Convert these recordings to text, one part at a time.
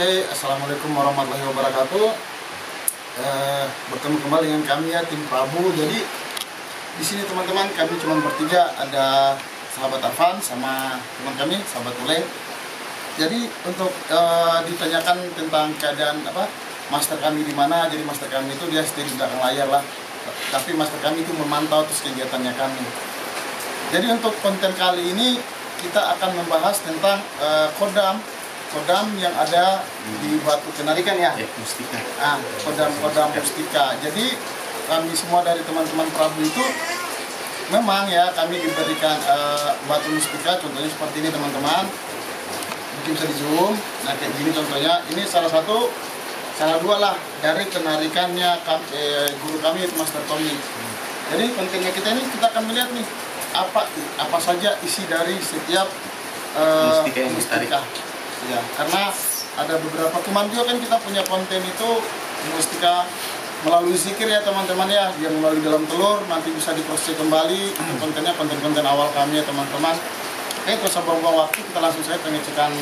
Oke, assalamualaikum warahmatullahi wabarakatuh. Bertemu kembali dengan kami ya, tim Prabu. Jadi di sini teman-teman kami cuma bertiga, ada sahabat Arfan sama teman kami sahabat Uleng. Jadi untuk ditanyakan tentang keadaan master kami di mana. Jadi master kami itu dia stay di belakang layar lah. Tapi master kami itu memantau terus kegiatannya kami. Jadi untuk konten kali ini kita akan membahas tentang kodam yang ada di Batu Penarikan ya. Mustika. Kodam Mustika. Jadi kami semua dari teman-teman Prabu itu memang ya kami diberikan Batu Mustika. Contohnya seperti ini teman-teman. Mungkin bisa di zoom. Nah kayak gini contohnya. Ini salah dua lah dari penarikannya guru kami itu Master Tommy. Jadi kontennya kita ini kita akan melihat nih apa saja isi dari setiap mustika. Ya, karena ada beberapa teman juga kan kita punya konten itu mustika melalui zikir ya teman-teman ya, yang melalui dalam telur nanti bisa diproses kembali. Kontennya konten awal kami ya teman-teman. Oke, terus buang waktu kita langsung saya pengecekan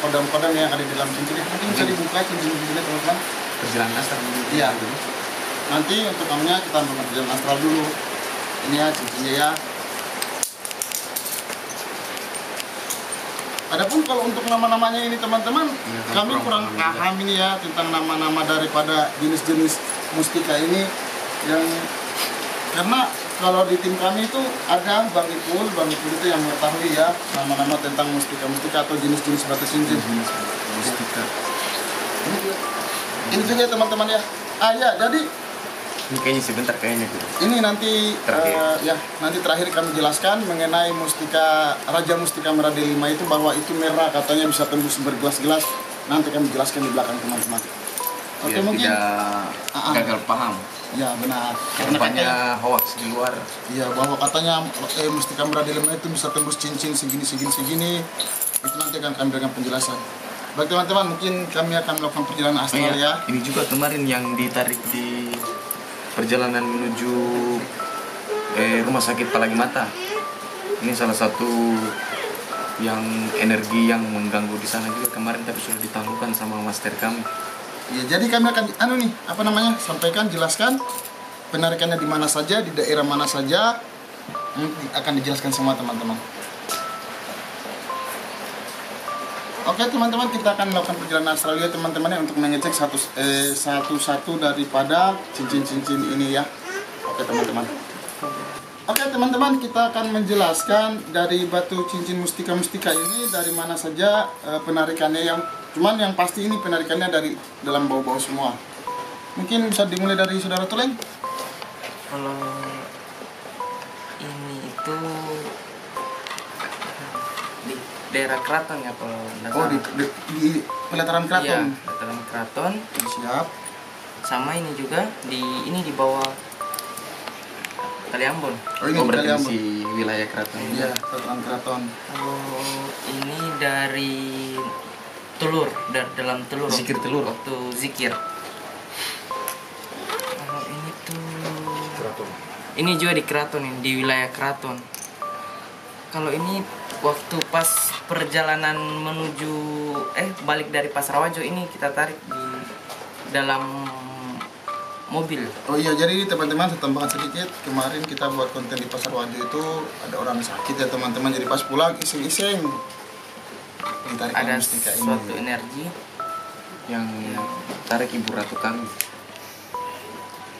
kodam-kodam yang ada di dalam cincin. Mungkin bisa dibuka cincin-cincinnya teman-teman. Perjalanan astral dulu. Iya. Nanti untuk kamunya kita ambil perjalanan astral dulu. Ini ya cincinnya ya. Adapun kalau untuk nama-namanya ini teman-teman, kami kurang paham ini ya tentang nama-nama daripada jenis-jenis mustika ini yang karena kalau di tim kami itu ada Bang Ipul itu yang mengetahui ya nama-nama tentang mustika atau jenis-jenis batu cincin. Mustika. Ini juga ya teman-teman ya. Ya jadi Ini kayaknya sebentar kayaknya tuh. ini nanti nanti terakhir kami jelaskan mengenai mustika Raja Mustika Merah D5 itu bahwa itu merah katanya bisa tembus bergelas-gelas. Nanti kami jelaskan di belakang teman-teman. Oke, Biar mungkin tidak gagal paham. Ya benar. Karena banyak hoax di luar. Iya, bahwa katanya Mustika Merah D5 itu bisa tembus cincin segini. Itu nanti akan kami berikan penjelasan. Baik teman-teman, mungkin kami akan melakukan perjalanan astral ya. Ini juga kemarin yang ditarik di perjalanan menuju rumah sakit Palagi Mata. Ini salah satu yang energi yang mengganggu di sana juga kemarin, tapi sudah ditangguhkan sama master kami. Ya, jadi kami akan sampaikan, jelaskan penarikannya di mana saja, di daerah mana saja, akan dijelaskan semua teman-teman. Oke teman-teman, kita akan melakukan perjalanan astral ya teman-teman ya, untuk mengecek satu-satu daripada cincin-cincin ini ya. Oke teman-teman. Oke teman-teman, kita akan menjelaskan dari batu cincin mustika ini dari mana saja penarikannya cuman yang pasti ini penarikannya dari dalam bau-bau semua. Mungkin bisa dimulai dari saudara Tuleng. Kalau ini itu di daerah Keraton ya kalau nggak salah. Di pelataran Keraton. Iya, pelataran Keraton. Siap. Sama ini juga di bawah Kali Ambon. Ini berarti Kali Ambon. si wilayah keraton. Iya, pelataran Keraton. Kalau ini dari telur, dalam telur. Zikir telur. Waktu zikir. Kalau ini tuh Keraton. ini juga di Keraton ini, di wilayah Keraton. Kalau ini waktu pas perjalanan menuju balik dari Pasar Wajo, ini kita tarik di dalam mobil. Oh iya, jadi teman-teman tambahan sedikit, kemarin kita buat konten di Pasar Wajo itu ada orang sakit ya teman-teman, jadi pas pulang iseng-iseng ditarik Ada mustika ini. suatu energi Yang tarik ibu ratu kami.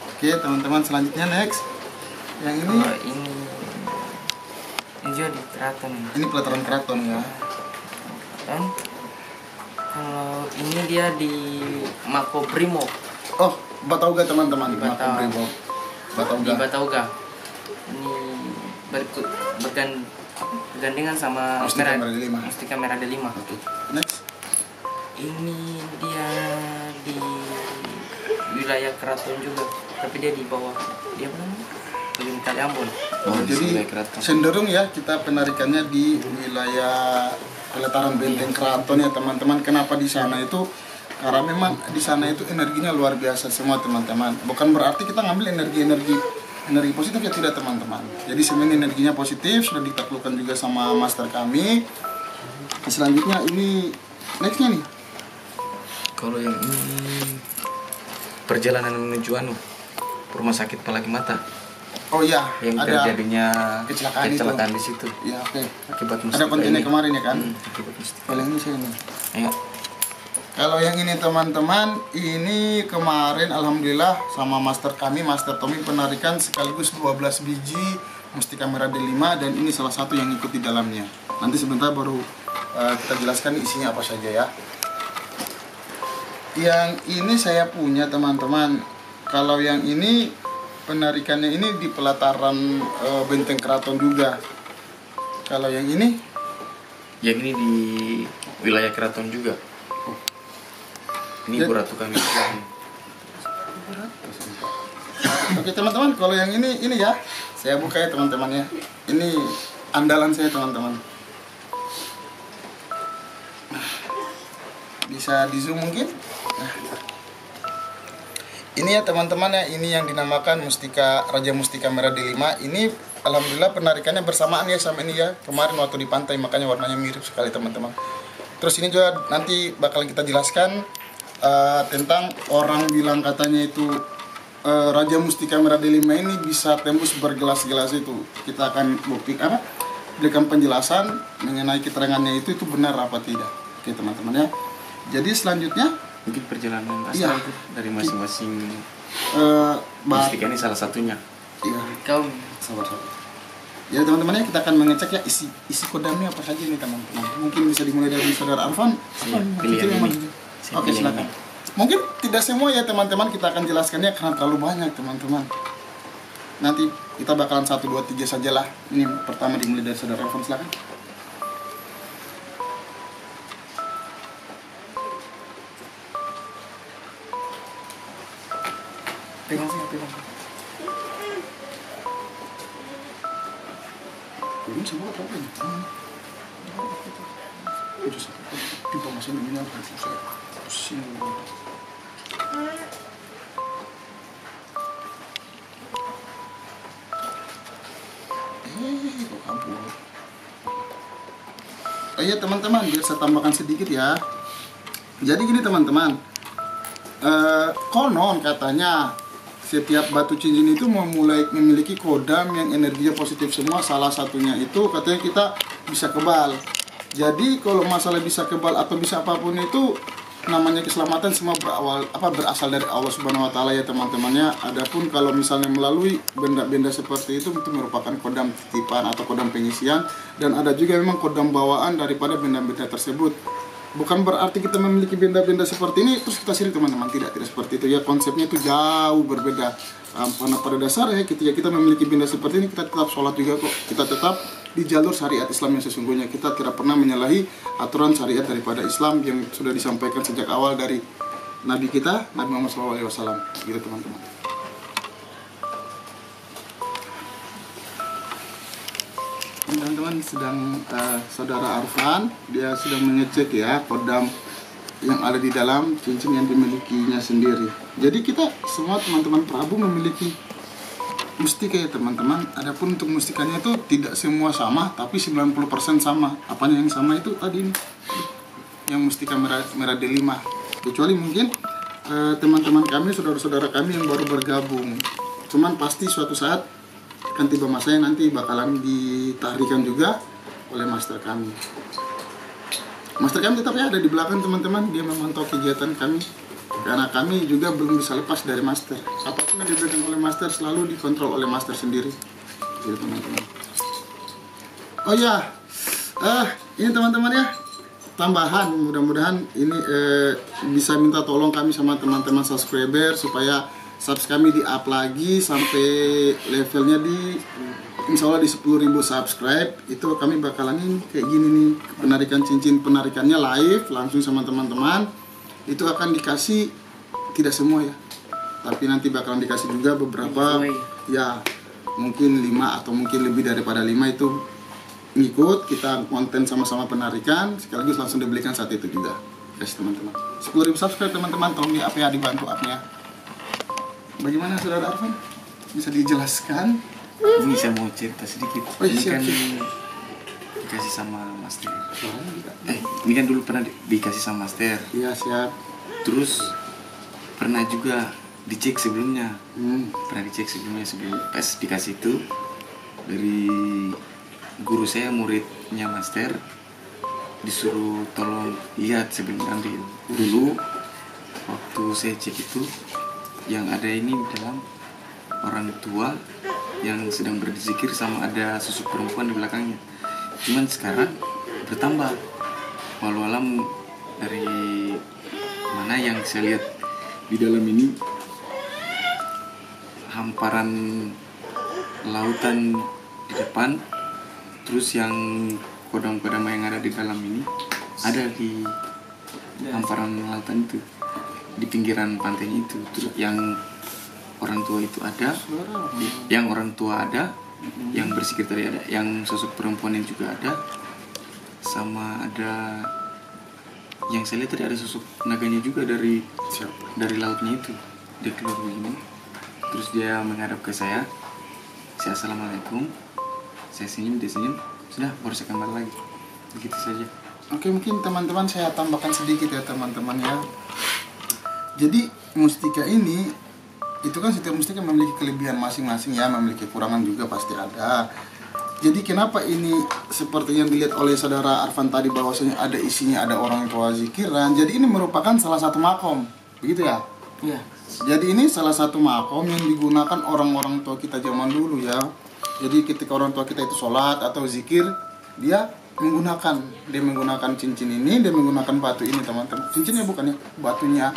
Oke teman-teman, selanjutnya next. Yang ini Kalau ini juga di Keraton ini. ini pelataran Keraton ya. Dan kalau ini dia di Makobrimob. Oh, Batauga teman-teman, Di Batauga. Batauga. Di Batauga. Ini bergandengan sama Mustika Merah D5. Mustika Merah D5. Oke. Next. Ini dia di wilayah Keraton juga, tapi dia di bawah dia belum Kali Ambon. Jadi cenderung ya kita penarikannya di wilayah pelataran benteng Keraton ya teman-teman. Kenapa di sana itu? Karena memang di sana itu energinya luar biasa semua teman-teman. Bukan berarti kita ngambil energi positif ya, tidak teman-teman. Jadi sebenarnya energinya positif, sudah ditaklukkan juga sama master kami. Selanjutnya ini nextnya nih. Kalau yang ini perjalanan menuju rumah sakit Palagi Mata. Oh iya, Yang ada terjadinya kecelakaan di situ. Ya, oke. Akibat mustika Ada kontennya ini. kemarin ya kan? Akibat mustika. Kalau yang ini saya ini. Ayo. Kalau yang ini teman-teman, ini kemarin alhamdulillah sama master kami, Master Tommy, penarikan sekaligus 12 biji mustika merah D5, dan ini salah satu yang ikut di dalamnya. Nanti sebentar baru kita jelaskan isinya apa saja ya. Yang ini saya punya teman-teman. Kalau yang ini penarikannya ini di pelataran Benteng Keraton juga. Kalau yang ini di wilayah keraton juga. Ini Bu Ratu kami. Oke teman-teman, kalau yang ini ya, saya buka ya teman-teman ya. Ini andalan saya teman-teman. Bisa di zoom mungkin? Nah. Ini ya teman-teman ya, ini yang dinamakan mustika Raja Mustika Merah D5. Ini alhamdulillah penarikannya bersamaan ya sama ini ya. Kemarin waktu di pantai, makanya warnanya mirip sekali teman-teman. Terus ini juga nanti bakalan kita jelaskan tentang orang bilang katanya itu Raja Mustika Merah D5 ini bisa tembus bergelas-gelas itu. Kita akan berikan penjelasan mengenai keterangannya itu benar apa tidak. Oke teman-teman ya. Jadi selanjutnya mungkin perjalanan asal itu dari masing-masing mustika ini salah satunya. Iya. Kau Sabar. Ya teman-teman ya, kita akan mengecek ya isi kodamnya apa saja nih teman-teman. Mungkin bisa dimulai dari saudara Arfan. Pilih yang ini. Oke silakan. Mungkin tidak semua ya teman-teman kita akan jelaskannya karena terlalu banyak teman-teman. Nanti kita bakalan 1, 2, 3 sajalah. Ini pertama dimulai dari saudara Arfan, silakan. pegang. Belum semua apa ini? Itu pipa masih nominal kan saya pusing. Kok kabur? Oh iya teman-teman, biar saya tambahkan sedikit ya. Jadi gini teman-teman, konon katanya setiap batu cincin itu memiliki kodam yang energinya positif semua. Salah satunya itu katanya kita bisa kebal. Jadi kalau masalah bisa kebal atau bisa apapun itu namanya keselamatan semua berasal dari Allah Subhanahu wa taala ya teman-temannya. Adapun kalau misalnya melalui benda-benda seperti itu merupakan kodam titipan atau kodam pengisian, dan ada juga memang kodam bawaan daripada benda-benda tersebut. Bukan berarti kita memiliki benda-benda seperti ini terus kita sirik teman-teman, tidak seperti itu ya, konsepnya itu jauh berbeda. Karena pada dasarnya ketika kita memiliki benda seperti ini kita tetap sholat juga kok, kita tetap di jalur syariat Islam yang sesungguhnya. Kita tidak pernah menyalahi aturan syariat daripada Islam yang sudah disampaikan sejak awal dari Nabi kita, Nabi Muhammad SAW, gitu teman-teman. Teman-teman sedang saudara Arfan, dia sedang mengecek ya kodam yang ada di dalam cincin yang dimilikinya sendiri. Jadi kita semua teman-teman Prabu memiliki mustika ya teman-teman. Adapun untuk mustikanya itu tidak semua sama, tapi 90% sama. Apanya yang sama itu tadi ini, yang mustika merah D5. Kecuali mungkin teman-teman kami, saudara-saudara kami yang baru bergabung. Cuman pasti suatu saat akan tiba masanya nanti bakalan ditahrikan juga oleh master kami. Master kami tetap ya ada di belakang teman-teman, dia memantau kegiatan kami. Karena kami juga belum bisa lepas dari master. Apapun yang diberikan oleh master selalu dikontrol oleh master sendiri. Gitu teman-teman. Oh ya, ini teman-teman ya, tambahan mudah-mudahan ini bisa minta tolong kami sama teman-teman subscriber supaya subs kami di up lagi sampai levelnya di insya Allah di 10.000 subscribe. Itu kami bakalan kayak gini nih, penarikan cincin, penarikannya live langsung sama teman-teman. Itu akan dikasih tidak semua ya, tapi nanti bakalan dikasih juga beberapa ya, mungkin 5 atau mungkin lebih daripada 5 itu ngikut kita konten sama-sama penarikan sekaligus langsung dibelikan saat itu juga. Kasih teman-teman 10.000 subscribe teman-teman, tolong di up ya, dibantu up-nya. Bagaimana saudara Arfan? Bisa dijelaskan? Ini saya mau cerita sedikit. Oh, iya, ini siap, kan siap. dikasih sama Master. Ini kan dulu pernah dikasih sama Master. Iya siap. Terus pernah juga dicek sebelumnya. Pernah dicek sebelumnya sebelum pas dikasih itu dari guru saya, muridnya master, disuruh tolong lihat sebelum ambil. Dulu waktu saya cek itu yang ada ini dalam orang tua yang sedang berzikir sama ada sosok perempuan di belakangnya. Cuman sekarang bertambah. Walau alam dari mana yang saya lihat di dalam ini hamparan lautan di depan, terus yang kodam-kodam yang ada di dalam ini ada di hamparan lautan itu, di pinggiran pantainya itu. Terus yang orang tua itu ada, yang orang tua ada, yang berzikir tadi ada, yang sosok perempuan yang juga ada, sama ada yang saya lihat tadi ada sosok naganya juga dari lautnya itu. Dia keluar begini, terus dia menghadap ke saya assalamualaikum, saya senyum, dia senyum, sudah baru saya kembali lagi, begitu saja. Oke, mungkin teman-teman saya tambahkan sedikit ya teman-teman ya. Jadi mustika ini itu kan setiap mustika memiliki kelebihan masing-masing ya, memiliki kekurangan juga pasti ada. Jadi kenapa ini seperti yang dilihat oleh saudara Arfan tadi bahwasanya ada isinya, ada orang tua zikiran. Jadi ini merupakan salah satu makom, begitu ya? Iya. Jadi ini salah satu makom yang digunakan orang-orang tua kita zaman dulu ya. Jadi ketika orang tua kita itu sholat atau zikir, dia menggunakan cincin ini, dia menggunakan batu ini teman-teman. Cincinnya bukan ya, batunya.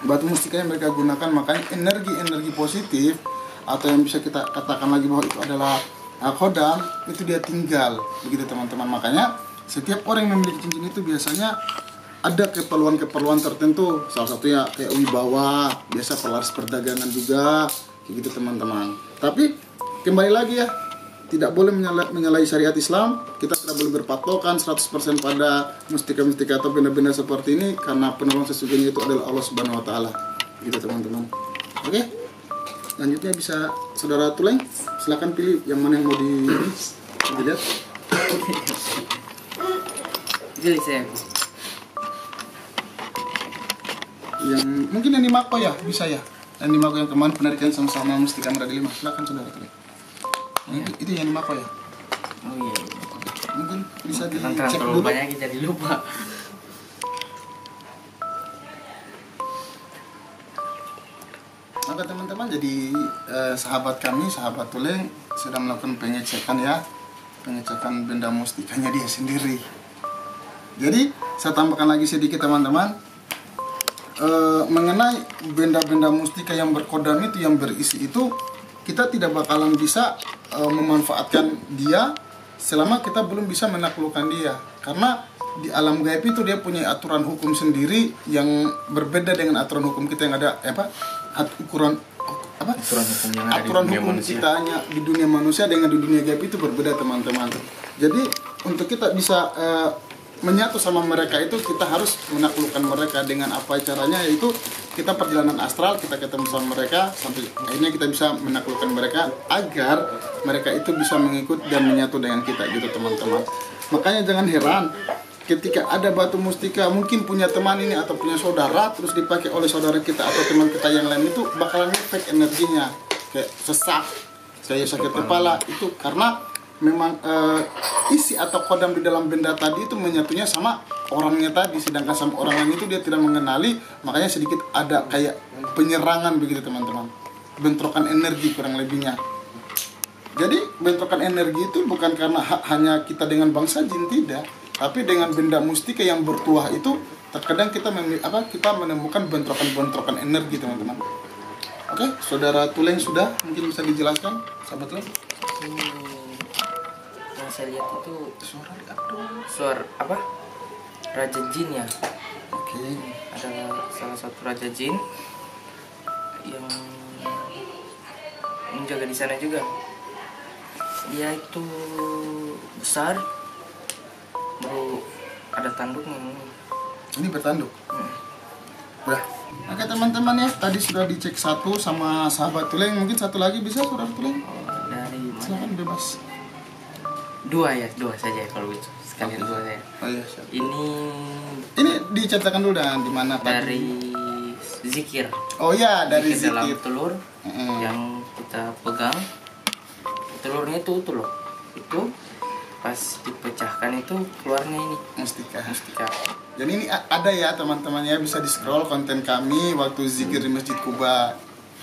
Batu mustika yang mereka gunakan, makanya energi positif atau yang bisa kita katakan lagi bahwa itu adalah kodam, itu dia tinggal, begitu teman-teman. Makanya setiap orang yang memiliki cincin itu biasanya ada keperluan tertentu, salah satunya kayak wibawa, biasa pelaris perdagangan juga, kayak gitu teman-teman. Tapi kembali lagi ya, tidak boleh menyalahi syariat Islam. Kita tidak boleh berpatokan 100% pada mustika-mustika atau benda-benda seperti ini, karena penolong sesungguhnya itu adalah Allah Subhanahu wa taala. Gitu teman-teman. Oke. Selanjutnya bisa saudara Tuleng, silakan pilih yang mana yang mau dilihat. Pilih saya. Yang mungkin yang di Mako ya, bisa ya. Yang di Mako yang kemarin penarikan sama-sama mustika merah delima. Silakan saudara Tuleng. Itu yang di Mako ya. Oh iya. Mungkin bisa Kan dicek terlalu dulu. banyak jadi lupa. Maka teman-teman, jadi sahabat kami, sahabat Tuleng sudah melakukan pengecekan benda mustikanya dia sendiri. Jadi saya tambahkan lagi sedikit teman-teman, mengenai benda-benda mustika yang berkodam itu, yang berisi itu, kita tidak bakalan bisa memanfaatkan dia selama kita belum bisa menaklukkan dia, karena di alam gaib itu dia punya aturan hukum sendiri yang berbeda dengan aturan hukum kita yang ada aturan hukum kita hanya di dunia manusia dengan di dunia gaib itu berbeda teman-teman. Jadi untuk kita bisa menyatu sama mereka itu, kita harus menaklukkan mereka dengan apa caranya, yaitu kita perjalanan astral, kita ketemu sama mereka sampai akhirnya kita bisa menaklukkan mereka agar mereka itu bisa mengikut dan menyatu dengan kita gitu teman-teman. Makanya jangan heran ketika ada batu mustika, mungkin punya teman ini atau punya saudara, terus dipakai oleh saudara kita atau teman kita yang lain, itu bakalan efek energinya kayak sesak, saya sakit kepala, itu karena memang isi atau kodam di dalam benda tadi itu menyatunya sama orangnya tadi, sedangkan sama orang lain itu dia tidak mengenali, makanya sedikit ada kayak penyerangan begitu teman-teman, bentrokan energi kurang lebihnya. Jadi bentrokan energi itu bukan karena hanya kita dengan bangsa jin, tidak, tapi dengan benda mustika yang bertuah itu terkadang kita menemukan bentrokan energi teman-teman. Oke, saudara Tuleng sudah mungkin bisa dijelaskan, sahabat Tuleng. Yang saya lihat itu suara apa? Raja jin ya. Oke. Adalah salah satu raja jin yang menjaga di sana juga. Dia itu besar, baru ada tanduknya. Ini bertanduk. Udah. Oke teman-teman ya, tadi sudah dicek satu sama sahabat Tuleng, mungkin satu lagi bisa saudara Tuleng? Dari Silakan bebas. dua saja kalau gitu. Sekalian Oke. dua saya. Oh iya, siap. Ini Ini di diceritakan dulu dan di mana tadi? Dari zikir. Oh ya, dari Dalam zikir. telur yang kita pegang, telurnya itu loh. Itu pas dipecahkan itu keluarnya ini Mustika. mustika. Jadi ini ada ya teman-teman ya, bisa di scroll konten kami waktu zikir di Masjid Kuba.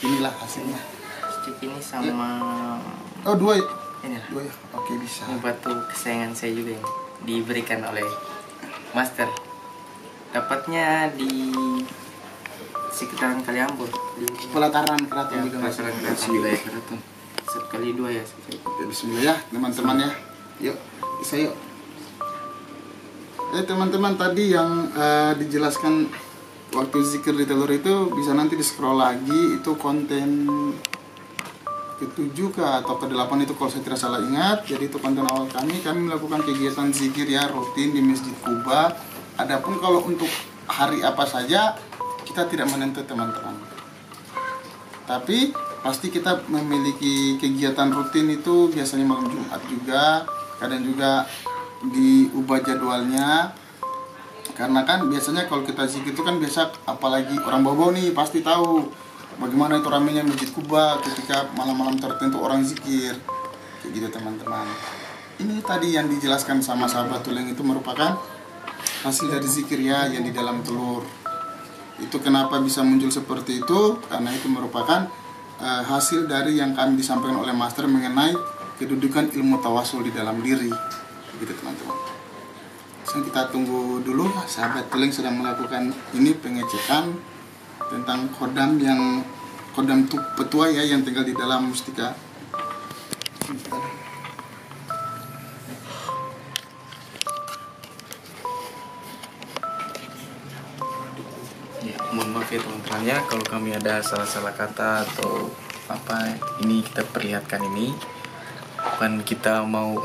Inilah hasilnya. Mustik ini sama Oh, dua ya? ini lah. Dua ya? Oke, bisa. Ini batu kesayangan saya juga yang diberikan oleh master. Dapatnya di sekitaran Kaliambur di Pelataran keraton juga Mas. Pelataran Keraton Wilayah Keraton. Sekali dua ya. Ya, bismillah ya teman-teman ya. Yuk, bisa yuk. Teman-teman tadi yang dijelaskan waktu zikir di telur itu bisa nanti di scroll lagi, itu konten ke-7 atau ke-8 itu kalau saya tidak salah ingat. Jadi itu konten awal kami melakukan kegiatan zikir ya rutin di Masjid Kuba. Adapun kalau untuk hari apa saja kita tidak menentu teman-teman. Tapi pasti kita memiliki kegiatan rutin itu biasanya malam Jumat juga, kadang juga diubah jadwalnya. Karena kan biasanya kalau kita zikir itu kan biasa, apalagi orang Bobo nih pasti tahu bagaimana itu ramenya Masjid Kuba ketika malam-malam tertentu orang zikir. Kayak gitu teman-teman. Ini tadi yang dijelaskan sama sahabat Tuleng itu merupakan hasil dari zikir ya yang di dalam telur. Itu kenapa bisa muncul seperti itu? Karena itu merupakan hasil dari yang kami disampaikan oleh master mengenai kedudukan ilmu tawasul di dalam diri. Begitu teman-teman. Sekarang kita tunggu dulu, sahabat Tuleng sedang melakukan ini pengecekan tentang kodam petua ya yang tinggal di dalam mustika. Ya, mohon maaf ya teman-teman ya kalau kami ada salah-salah kata atau apa, ini kita perlihatkan ini bukan kita mau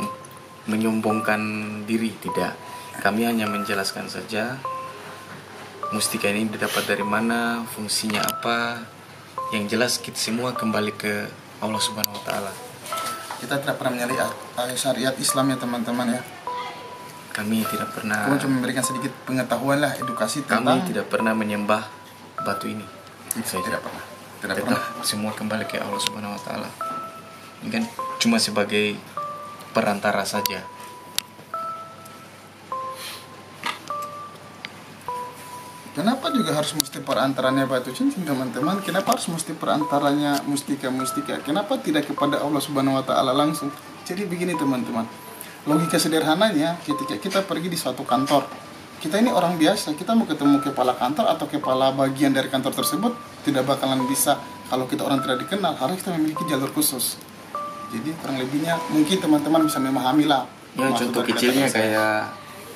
menyombongkan diri, tidak. Kami hanya menjelaskan saja mustika ini didapat dari mana, fungsinya apa. Yang jelas kita semua kembali ke Allah Subhanahu wa taala. Kita tidak pernah menyalahi syariat Islam ya teman-teman ya. Kami tidak pernah, Kami cuma memberikan sedikit pengetahuan lah, edukasi kami tentang tidak pernah menyembah batu ini. itu tidak pernah. Tidak Tetap pernah. semua kembali ke Allah Subhanahu wa taala. Ini kan cuma sebagai perantara saja. Kenapa juga harus mesti perantaranya batu cincin teman-teman? Kenapa harus mesti perantaranya mustika-mustika? Kenapa tidak kepada Allah Subhanahu wa taala langsung? Jadi begini teman-teman. Logika sederhananya ketika kita pergi di suatu kantor, kita ini orang biasa, kita mau ketemu kepala kantor atau kepala bagian dari kantor tersebut tidak bakalan bisa kalau kita orang tidak dikenal, harus kita memiliki jalur khusus. Jadi kurang lebihnya mungkin teman-teman bisa memahami lah. Ya, maksud contoh dari kecilnya kata-kata saya. kayak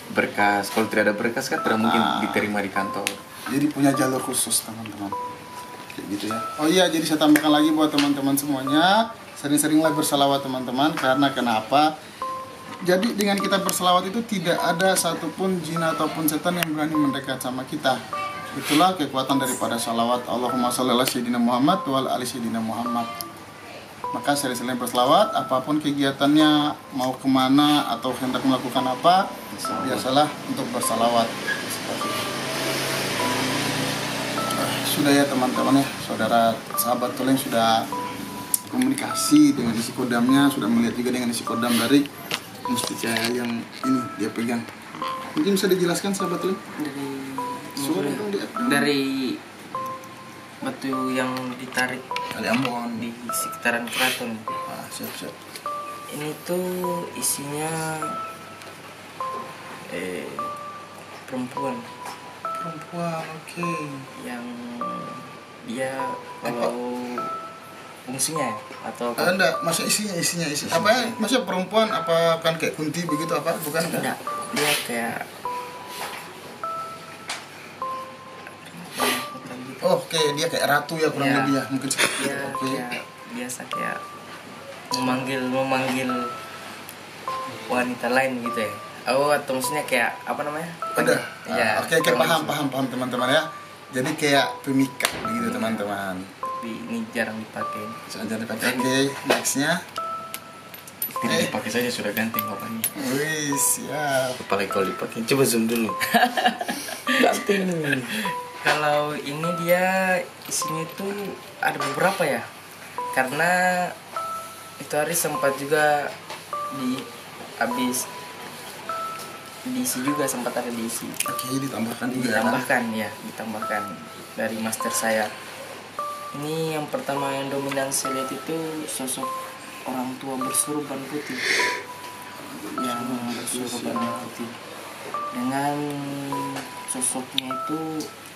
berkas. Kalau tidak ada berkas kan tidak mungkin diterima di kantor. Jadi punya jalur khusus teman-teman. Kayak gitu ya. Oh iya, jadi saya tambahkan lagi buat teman-teman semuanya, sering-seringlah bersalawat teman-teman. Karena kenapa? Jadi dengan kita bersalawat itu tidak ada satupun jin ataupun setan yang berani mendekat sama kita. Itulah kekuatan daripada salawat. Allahumma sholli ala sayyidina Muhammad wa ala ali sayyidina Muhammad. Maka sering-sering berselawat, apapun kegiatannya, mau kemana atau hendak melakukan apa, biasalah untuk bersalawat. Sudah ya teman-teman ya, saudara sahabat Tuleng sudah komunikasi dengan isi kodamnya, sudah melihat juga dengan isi kodam dari mustika yang ini dia pegang. Mungkin bisa dijelaskan sahabat Tuleng? Dari batu yang ditarik Kali Ambon di sekitaran keraton. siap-siap. Ini tuh isinya perempuan Oke. yang dia kalau fungsinya atau apa? Enggak, masa isinya apa ya? Masa perempuan apa kan kayak kunti begitu apa? Bukan kan? Enggak, dia kayak Oh, oke, dia kayak ratu ya kurang Iya. lebih ya, mungkin seperti itu. dia Oke. kayak biasa kayak memanggil wanita lain gitu ya. Oh, atau maksudnya kayak apa namanya? Udah. Ya. Oke, paham teman-teman ya. Jadi kayak pemikat begitu teman-teman. Tapi ini jarang dipakai. Saja dipakai. Oke, nextnya. Tidak dipakai saja sudah ganteng warnanya. Wih, siap. Apalagi kalau dipakai, coba zoom dulu. Ganteng. Kalau ini dia isinya tuh ada beberapa ya, karena itu hari sempat juga habis diisi juga, sempat ada diisi. Oke, ditambahkan juga. Ditambahkan dari master saya. Ini yang pertama yang dominan saya lihat itu sosok orang tua bersurban putih, yang bersurban putih. Dengan sosoknya itu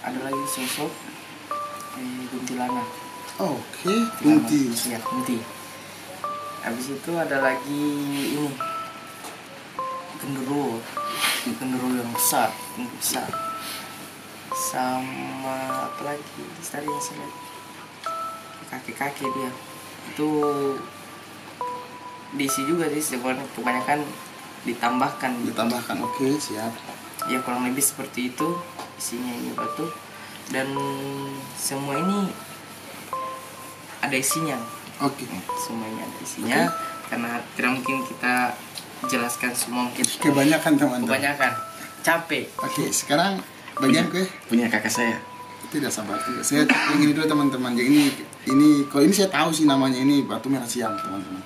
ada lagi sosok kuntilanak. Oke, kunti. Ya, kunti. Habis itu ada lagi ini genderuwo yang besar. Sama apa lagi tadi yang saya lihat, kaki dia itu diisi juga sih sebenarnya, kebanyakan ditambahkan. Oke, siap. Ya kurang lebih seperti itu isinya ini batu, dan semua ini ada isinya. Oke. Semuanya ada isinya. Karena tidak mungkin kita jelaskan semua, mungkin Kebanyakan teman-teman. kebanyakan capek. Oke, sekarang bagian gue Punya kakak saya. tidak sabar. Saya yang ini dulu teman-teman. Jadi ini kalau ini saya tahu sih namanya, ini batu merah siam teman-teman.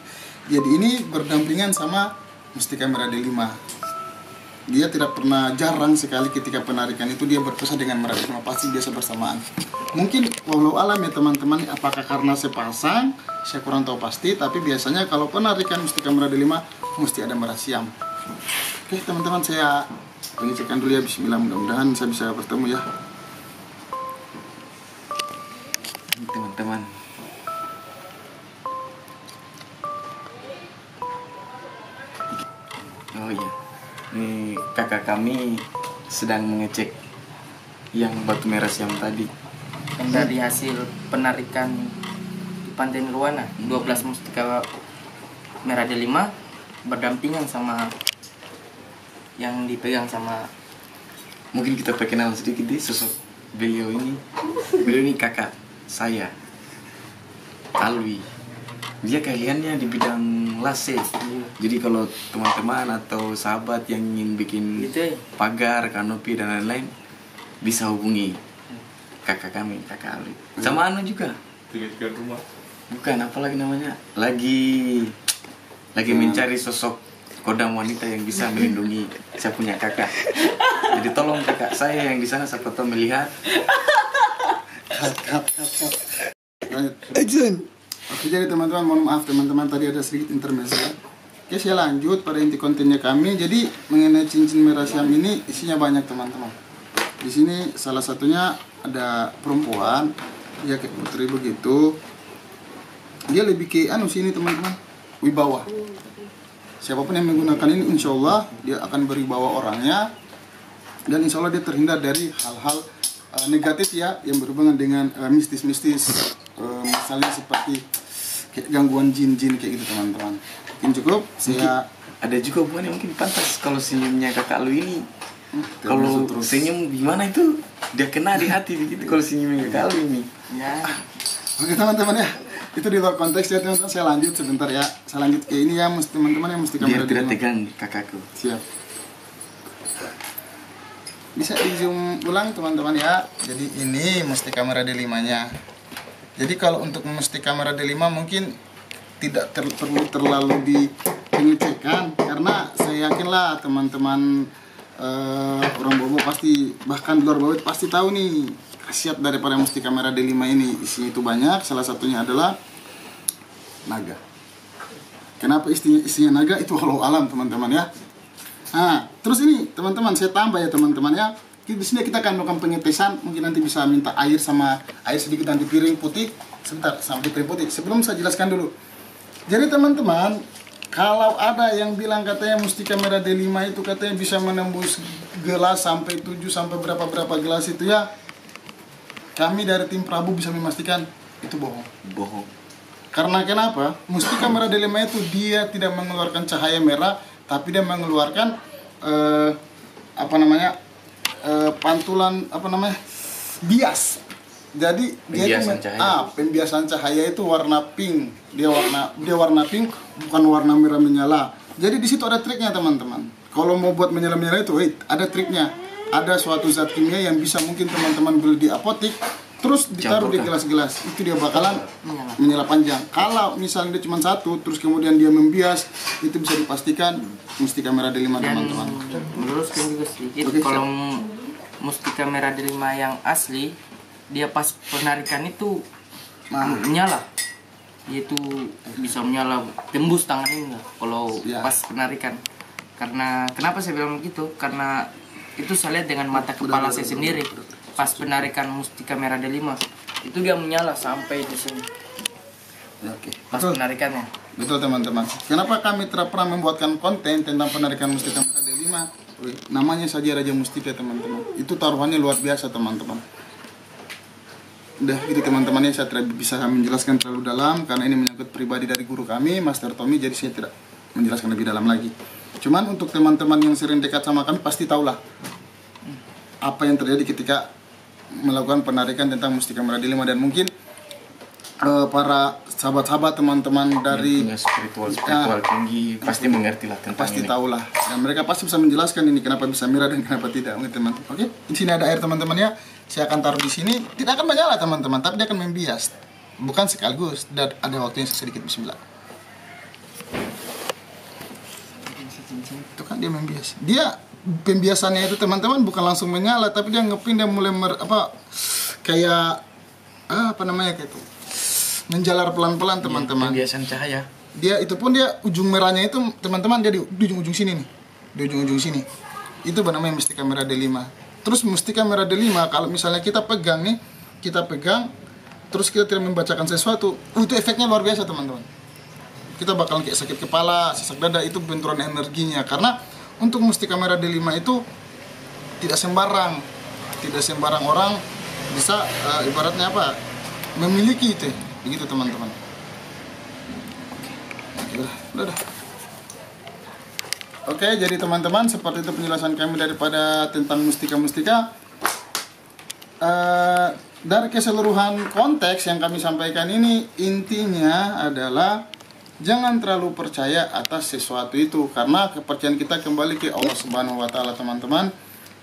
Jadi ini berdampingan sama mustika merah D5. Dia tidak pernah, jarang sekali ketika penarikan itu dia berpisah dengan merah D5, pasti biasa bersamaan. Mungkin walau alam ya teman-teman, apakah karena sepasang, saya kurang tahu pasti, tapi biasanya kalau penarikan mustika merah D5 mesti ada merah siam. Oke teman-teman, saya pengecekan dulu ya. Bismillah, mudah-mudahan saya bisa bertemu ya. Ini teman-teman. Oh iya, ini kakak kami sedang mengecek yang batu merah siam tadi. Dan dari hasil penarikan di Pantai Nirwana, 12 mustika merah D5 berdampingan sama yang dipegang sama. Mungkin kita perkenalan sedikit di sosok beliau ini. Beliau ini kakak saya, Alwi. Dia keahliannya di bidang lase. Jadi kalau teman-teman atau sahabat yang ingin bikin Gitu ya? pagar, kanopi dan lain-lain, bisa hubungi kakak kami, kakak Alwi. Sama Anu juga. Tiga rumah. Bukan, apa lagi namanya? Lagi mencari sosok kodam wanita yang bisa melindungi saya punya kakak. Jadi tolong kakak saya yang di sana siapa tahu melihat. Action. Oke, jadi teman-teman, mohon maaf teman-teman, tadi ada sedikit intermezzo ya. Oke, saya lanjut pada inti kontennya kami. Jadi mengenai cincin merah siam ini isinya banyak teman-teman. Di sini salah satunya ada perempuan, ya kayak putri begitu. Dia lebih ke sini teman-teman, wibawa. Siapapun yang menggunakan ini, insya Allah dia akan berwibawa orangnya, dan insya Allah dia terhindar dari hal-hal negatif ya, yang berhubungan dengan mistis-mistis, misalnya seperti kayak gangguan jin-jin kayak gitu teman-teman. Mungkin cukup saya Ada juga bukan yang mungkin pantas kalau senyumnya kakak lu ini. Kalau terus. senyum gimana itu dia kena di hati begitu kalau senyumnya kakak lu ini. Ya, Oke teman-teman ya, itu di luar konteks ya teman-teman. Saya lanjut sebentar ya. Saya lanjut ke ini ya, teman-teman yang mesti Biar kamera tidak dulu. tegang kakakku. Siap. Bisa di zoom ulang teman-teman ya. Jadi ini mesti kamera D5-nya. Jadi kalau untuk mesti kamera D5 mungkin tidak perlu terlalu dipengecekan, karena saya yakinlah teman-teman orang Bobo pasti, bahkan di luar Bobo pasti tahu nih khasiat daripada mesti kamera D5 ini. Isi itu banyak, salah satunya adalah naga. Kenapa isinya naga? Itu walau alam teman-teman ya. Nah, terus ini teman-teman saya tambah ya teman-teman ya. Di sini kita akan melakukan pengetesan. Mungkin nanti bisa minta air sama air sedikit nanti piring putih. Sebentar, sampai piring putih. Sebelum saya jelaskan dulu. Jadi teman-teman, kalau ada yang bilang katanya mustika merah D5 itu katanya bisa menembus gelas sampai 7 sampai berapa gelas itu ya. Kami dari tim Prabu bisa memastikan itu bohong. Bohong. Karena kenapa? Mustika merah D5 itu dia tidak mengeluarkan cahaya merah, tapi dia mengeluarkan pantulan bias Jadi dia Pembiasan cahaya. pembiasan cahaya itu warna pink. Dia warna pink, bukan warna merah menyala. Jadi di situ ada triknya teman-teman. Kalau mau buat menyala-menyala itu, ada triknya. Ada suatu zat kimia yang bisa mungkin teman-teman beli di apotik, terus ditaruh di gelas-gelas. Itu dia bakalan menyala panjang. Kalau misalnya dia cuma satu, terus kemudian dia membias, itu bisa dipastikan mustika merah delima teman-teman. Meluruskan juga sedikit, kalau mustika merah delima yang asli, dia pas penarikan itu menyala. Dia itu bisa menyala tembus tangan ini kalau pas penarikan. Karena kenapa saya bilang begitu? Karena itu saya lihat dengan mata kepala saya sendiri. Pas penarikan mustika merah delima itu dia menyala sampai di sini. Oke. Pas penarikannya. Betul teman-teman. Kenapa kami tidak pernah membuatkan konten tentang penarikan mustika merah delima? Namanya saja Raja Mustika teman-teman. Itu taruhannya luar biasa teman-teman. Udah gitu teman-temannya, saya tidak bisa menjelaskan terlalu dalam karena ini menyangkut pribadi dari guru kami, Master Tommy, jadi saya tidak menjelaskan lebih dalam lagi. Cuman untuk teman-teman yang sering dekat sama kami pasti tahulah apa yang terjadi ketika melakukan penarikan tentang mustika merah delima, dan mungkin para sahabat-sahabat teman-teman dari spiritual tinggi pasti mengerti lah tentang pasti ini. tahulah, dan mereka pasti bisa menjelaskan ini kenapa bisa merah dan kenapa tidak, teman. Oke, di sini ada air teman-teman ya. Saya akan taruh di sini, tidak akan menyala teman-teman, tapi dia akan membias. Bukan sekaligus, dan ada waktunya sedikit. Bismillah. Itu kan dia membias. Dia pembiasannya itu teman-teman bukan langsung menyala, tapi dia ngepin, dia mulai kayak itu menjalar pelan-pelan teman-teman. Pembiasan cahaya. Dia itu pun dia ujung merahnya itu teman-teman dia di ujung-ujung sini nih. Di ujung-ujung sini. Itu namanya mustika merah delima. Terus mustika merah delima kalau misalnya kita pegang, terus kita tidak membacakan sesuatu, itu efeknya luar biasa teman-teman. Kita bakalan kayak sakit kepala, sesak dada, itu benturan energinya. Karena untuk mustika merah delima itu tidak sembarang orang bisa ibaratnya memiliki itu, begitu teman-teman. Udah. Oke, jadi teman-teman, seperti itu penjelasan kami daripada tentang mustika-mustika. Dari keseluruhan konteks yang kami sampaikan ini, intinya adalah jangan terlalu percaya atas sesuatu itu, karena kepercayaan kita kembali ke Allah Subhanahu wa taala, teman-teman.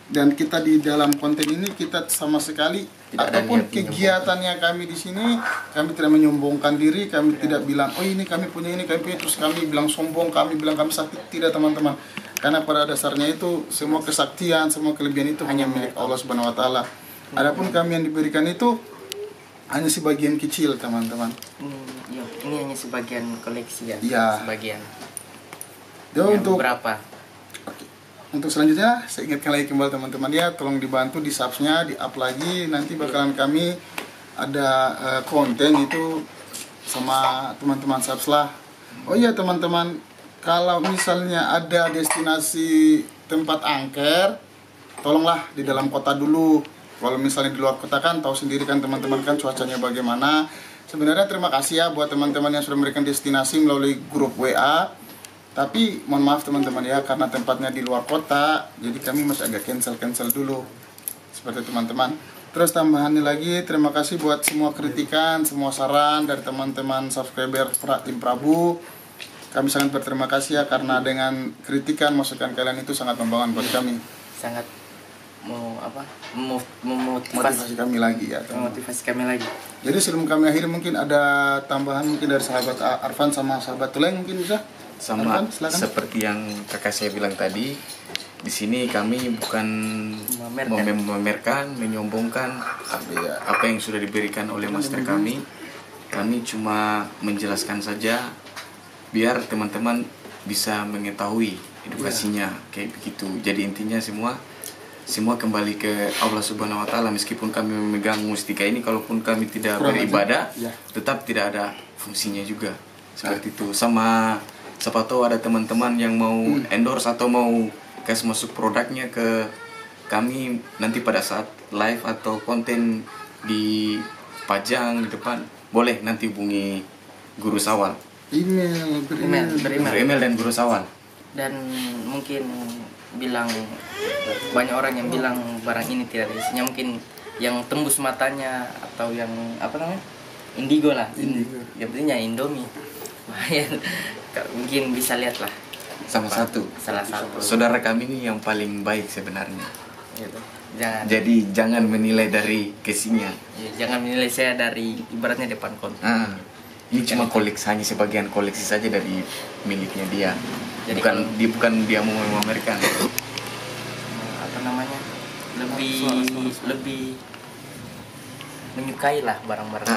Dan kita di dalam konten ini kita sama sekali ataupun kegiatannya kami di sini, kami tidak menyombongkan diri, kami tidak bilang oh ini kami punya terus kami bilang sombong, kami bilang kami sakti, tidak teman-teman. Karena pada dasarnya itu semua kesaktian, semua kelebihan itu hanya milik Allah Subhanahu wa taala. Adapun kami yang diberikan itu hanya sebagian kecil, teman-teman. Ini hanya sebagian koleksi ya. Sebagian. Untuk berapa? Untuk selanjutnya, saya ingatkan lagi kembali teman-teman ya, tolong dibantu di subsnya, di up lagi. Nanti bakalan kami ada konten itu sama teman-teman subs lah. Oh iya teman-teman, kalau misalnya ada destinasi tempat angker, tolonglah di dalam kota dulu. Kalau misalnya di luar kota kan tahu sendiri kan teman-teman kan cuacanya bagaimana. Sebenarnya terima kasih ya buat teman-teman yang sudah memberikan destinasi melalui grup WA. Tapi mohon maaf teman-teman ya, karena tempatnya di luar kota, jadi kami masih agak cancel dulu. Seperti teman-teman. Terus tambahannya lagi, terima kasih buat semua kritikan, semua saran dari teman-teman subscriber tim Prabu. Kami sangat berterima kasih ya, karena dengan kritikan, masukan kalian itu sangat membangun buat kami. Sangat memotivasi kami lagi ya. Memotivasi kami lagi. Jadi sebelum kami akhiri, mungkin ada tambahan mungkin dari sahabat Arfan sama sahabat Tuleng mungkin bisa? Sama seperti yang kakak saya bilang tadi, di sini kami bukan memamerkan, menyombongkan apa yang sudah diberikan oleh master kami. Kami cuma menjelaskan saja biar teman-teman bisa mengetahui edukasinya kayak begitu. Jadi intinya semua kembali ke Allah Subhanahu wa taala. Meskipun kami memegang mustika ini, kalaupun kami tidak beribadah, tetap tidak ada fungsinya juga. Seperti itu. Sama siapa tahu ada teman-teman yang mau endorse atau mau kasih masuk produknya ke kami nanti pada saat live atau konten di Pajang di depan, boleh nanti hubungi Guru Sawal. Email dan Guru Sawal. Dan mungkin banyak orang yang bilang barang ini tidak ada isinya, mungkin yang tembus matanya atau yang apa namanya indigo lah, yang pentingnya Indomie. Mungkin bisa lihat lah. Salah satu saudara kami ini yang paling baik sebenarnya. Gitu. Jadi jangan menilai dari casingnya. Ya, jangan menilai saya dari ibaratnya depan konten. Ini cuma koleksi, hanya sebagian koleksi saja dari miliknya dia. Jadi bukan dia mau memamerkan. Apa namanya? Lebih menyukai lah barang-barang.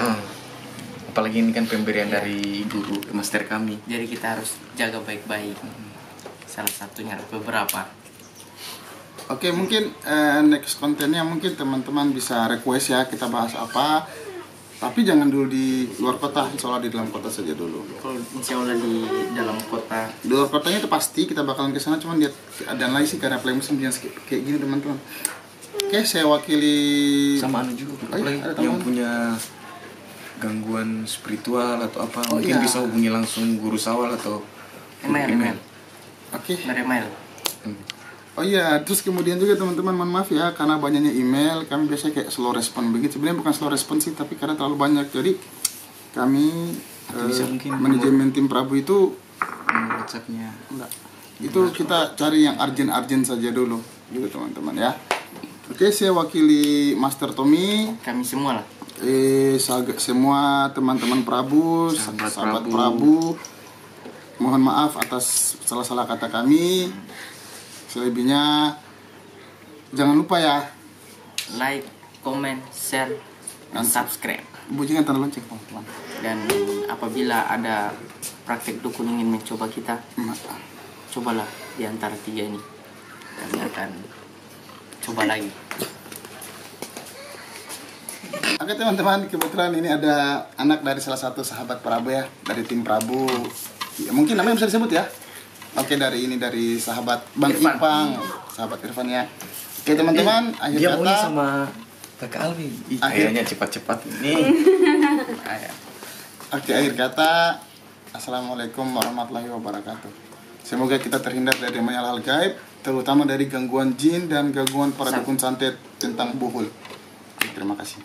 Apalagi ini kan pemberian dari guru master kami. Jadi kita harus jaga baik-baik. Salah satunya beberapa. Oke, mungkin next kontennya mungkin teman-teman bisa request ya, kita bahas apa. Tapi jangan dulu di luar kota, insya Allah di dalam kota saja dulu. Kalau insya Allah di dalam kota. Di luar kotanya itu pasti kita bakalan ke sana, cuman lihat dan lagi sih karena play musim kayak gini teman-teman. Oke, saya wakili Sama anu juga, ada yang tambahan? punya gangguan spiritual atau apa, mungkin bisa hubungi langsung guru Sawal atau Email. Oke. Email. Oh iya, terus kemudian juga teman-teman mohon maaf ya karena banyaknya email, kami biasanya kayak slow respon begitu. Sebenarnya bukan slow respon sih, tapi karena terlalu banyak. Jadi kami bisa mungkin manajemen tim Prabu itu WhatsApp-nya. enggak. Itu kita cari yang urgent saja dulu gitu teman-teman ya. Oke, saya wakili Master Tommy. Kami semua lah. Semua teman-teman Prabu, sahabat Prabu. Mohon maaf atas salah-salah kata kami. Selebihnya jangan lupa ya, Like, comment, share, dan subscribe. bunyikan tanda lonceng teman-teman. Dan apabila ada praktek dukun ingin mencoba kita, cobalah di antara 3 ini. Kami akan coba lagi. Oke teman-teman, kebetulan ini ada anak dari salah satu sahabat Prabu ya, dari tim Prabu. Ya, mungkin namanya bisa disebut ya. Oke, dari sahabat Bang Irfan. Ipang, sahabat Irfan ya. Oke teman-teman, akhir Dia maunya kata. sama Kakak Alvin. Kayaknya cepat-cepat nih. Oke, akhir kata. Assalamualaikum warahmatullahi wabarakatuh. Semoga kita terhindar dari banyak hal gaib, terutama dari gangguan jin dan gangguan para dukun santet tentang buhul. Terima kasih.